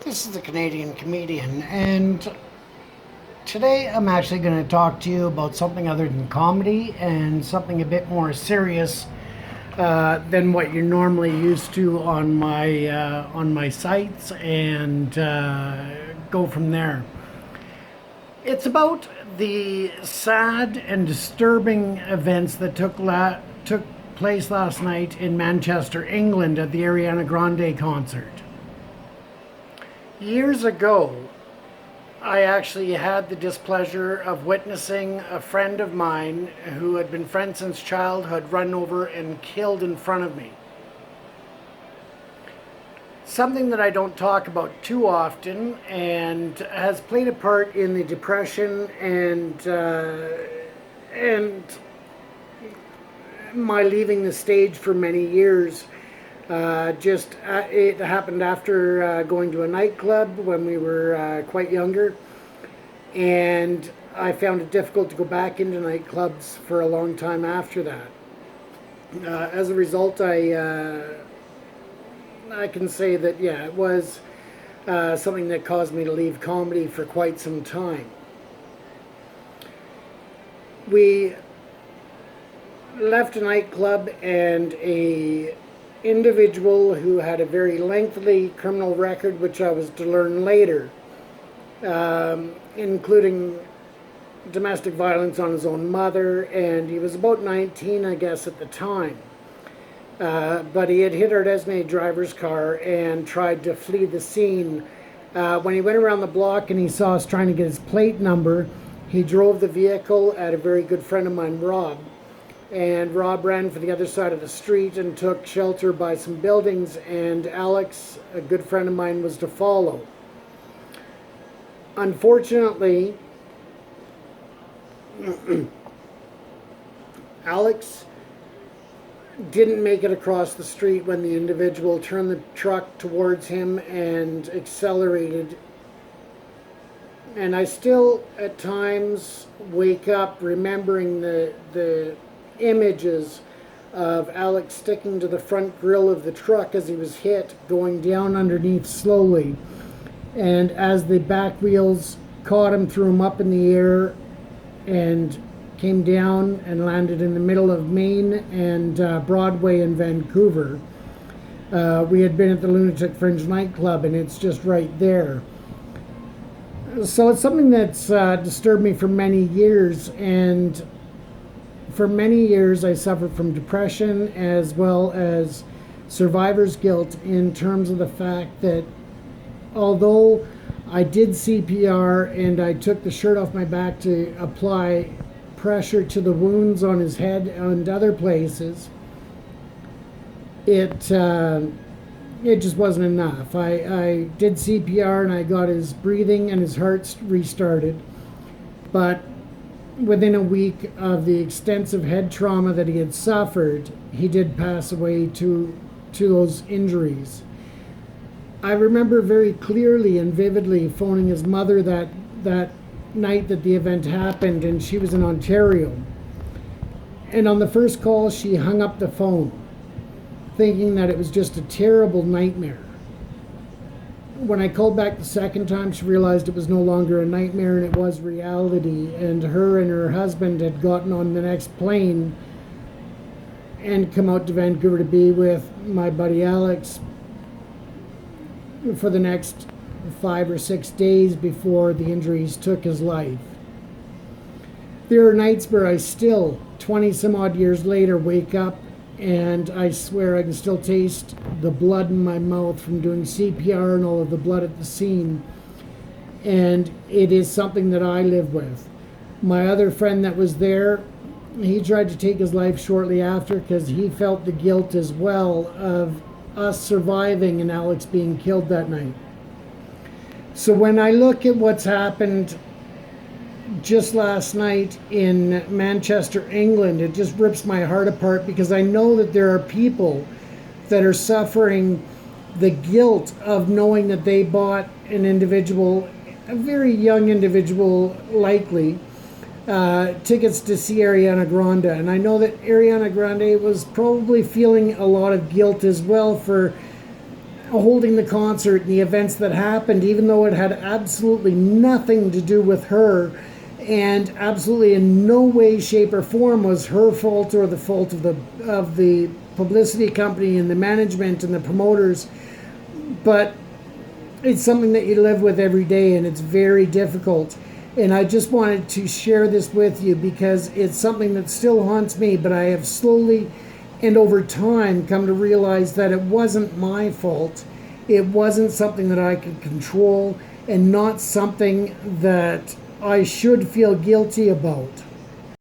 This is the Canadian Comedian, and today I'm actually going to talk to you about something other than comedy and something a bit more serious than what you're normally used to on my sites, and go from there. It's about the sad and disturbing events that took place last night in Manchester, England, at the Ariana Grande concert. Years ago, I actually had the displeasure of witnessing a friend of mine who had been friends since childhood run over and killed in front of me. Something that I don't talk about too often and has played a part in the depression and my leaving the stage for many years. It happened after going to a nightclub when we were quite younger, and I found it difficult to go back into nightclubs for a long time after that. As a result, I can say that it was something that caused me to leave comedy for quite some time. We left a nightclub, and a individual who had a very lengthy criminal record, which I was to learn later, including domestic violence on his own mother, and he was about 19, I guess, at the time. But he had hit our designated driver's car and tried to flee the scene. When he went around the block and he saw us trying to get his plate number, he drove the vehicle at a very good friend of mine, Rob. And Rob ran for the other side of the street and took shelter by some buildings, and Alex, a good friend of mine, was to follow. Unfortunately, Alex didn't make it across the street when the individual turned the truck towards him and accelerated. And I still, at times, wake up remembering the images of Alex sticking to the front grille of the truck as he was hit, going down underneath slowly. And as the back wheels caught him, threw him up in the air and came down and landed in the middle of Main and Broadway in Vancouver. We had been at the Lunatic Fringe nightclub, and it's just right there. So it's something that's disturbed me for many years, and for many years I suffered from depression as well as survivor's guilt, in terms of the fact that although I did CPR and I took the shirt off my back to apply pressure to the wounds on his head and other places, it just wasn't enough. I did CPR and I got his breathing and his heart restarted, but within a week of the extensive head trauma that he had suffered, he did pass away to those injuries. I remember very clearly and vividly phoning his mother that night that the event happened, and she was in Ontario. And on the first call, she hung up the phone, thinking that it was just a terrible nightmare. When I called back the second time, she realized it was no longer a nightmare and it was reality. And her husband had gotten on the next plane and come out to Vancouver to be with my buddy Alex for the next 5 or 6 days before the injuries took his life. There are nights where I still, 20 some odd years later, wake up and I swear I can still taste the blood in my mouth from doing CPR and all of the blood at the scene. And it is something that I live with. My other friend that was there, he tried to take his life shortly after because he felt the guilt as well of us surviving and Alex being killed that night. So when I look at what's happened just last night in Manchester, England, it just rips my heart apart, because I know that there are people that are suffering the guilt of knowing that they bought an individual, a very young individual likely, tickets to see Ariana Grande. And I know that Ariana Grande was probably feeling a lot of guilt as well for holding the concert and the events that happened, even though it had absolutely nothing to do with her, and absolutely in no way, shape, or form was her fault or the fault of the publicity company and the management and the promoters. But it's something that you live with every day, and it's very difficult. And I just wanted to share this with you because it's something that still haunts me, but I have slowly and over time come to realize that it wasn't my fault. It wasn't something that I could control, and not something that I should feel guilty about.